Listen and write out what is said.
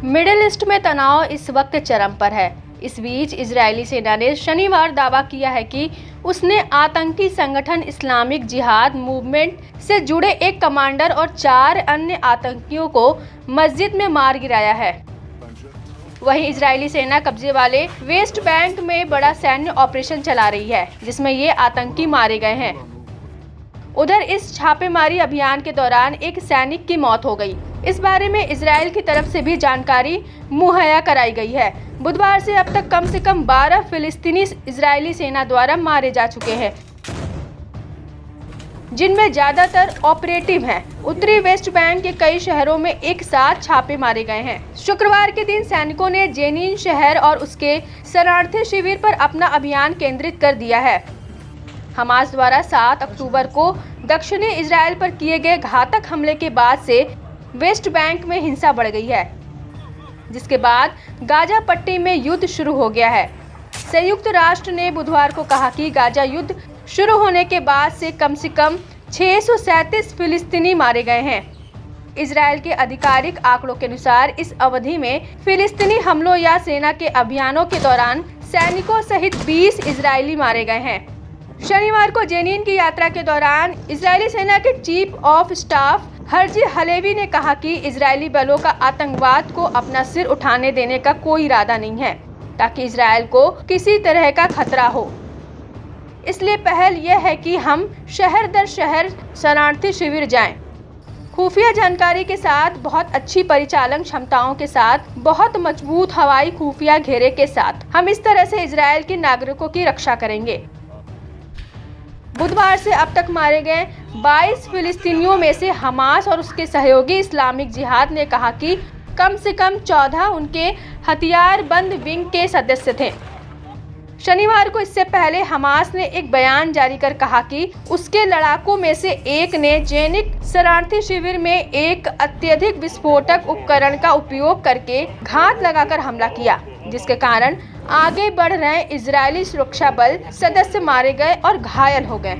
Middle east में तनाव इस वक्त चरम पर है। इस बीच इजरायली सेना ने शनिवार दावा किया है कि उसने आतंकी संगठन इस्लामिक जिहाद मूवमेंट से जुड़े एक कमांडर और 4 अन्य आतंकियों को मस्जिद में मार गिराया है। वहीं इजरायली सेना कब्जे वाले वेस्ट बैंक में बड़ा सैन्य ऑपरेशन चला रही है, जिसमें ये आतंकी मारे गए हैं। उधर इस छापेमारी अभियान के दौरान एक सैनिक की मौत हो गई। इस बारे में इजराइल की तरफ से भी जानकारी मुहैया कराई गई है। बुधवार से अब तक कम से कम 12 फिलिस्तीनी इजरायली सेना द्वारा मारे जा चुके हैं, जिनमें ज्यादातर ऑपरेटिव हैं। उत्तरी वेस्ट बैंक के कई शहरों में एक साथ छापे मारे गए हैं। शुक्रवार के दिन सैनिकों ने जेनिन शहर और उसके शरणार्थी शिविर पर अपना अभियान केंद्रित कर दिया है। हमास द्वारा 7 अक्टूबर को दक्षिणी इजराइल पर किए गए घातक हमले के बाद से वेस्ट बैंक में हिंसा बढ़ गई है, जिसके बाद गाजा पट्टी में युद्ध शुरू हो गया है। संयुक्त राष्ट्र ने बुधवार को कहा कि गाजा युद्ध शुरू होने के बाद से कम 637 फिलिस्तीनी मारे गए हैं। इजराइल के आधिकारिक आंकड़ों के अनुसार इस अवधि में फिलिस्तीनी हमलों या सेना के अभियानों के दौरान सैनिकों सहित 20 इजरायली मारे गए हैं। शनिवार को जेनिन की यात्रा के दौरान इजरायली सेना के chief of staff Herzi Halevi ने कहा कि इजरायली बलों का आतंकवाद को अपना सिर उठाने देने का कोई इरादा नहीं है, ताकि इजरायल को किसी तरह का खतरा हो। इसलिए पहल यह है कि हम शहर दर शहर शरणार्थी शिविर जाएं। खुफिया जानकारी के साथ, बहुत अच्छी परिचालन क्षमताओं के साथ, बहुत मजबूत हवाई खुफिया घेरे के साथ हम इस तरह से इजरायल के नागरिकों की रक्षा करेंगे। बुधवार से अब तक मारे गए 22 फिलिस्तीनियों में से हमास और उसके सहयोगी इस्लामिक जिहाद ने कहा कि कम से कम 14 उनके हथियारबंद विंग के सदस्य थे। शनिवार को इससे पहले हमास ने एक बयान जारी कर कहा कि उसके लड़ाकों में से एक ने जेनिन शरणार्थी शिविर में एक अत्यधिक विस्फोटक उपकरण का उपयोग करके घात लगाकर हमला किया, जिसके कारण आगे बढ़ रहे इजरायली सुरक्षा बल सदस्य मारे गए और घायल हो गए।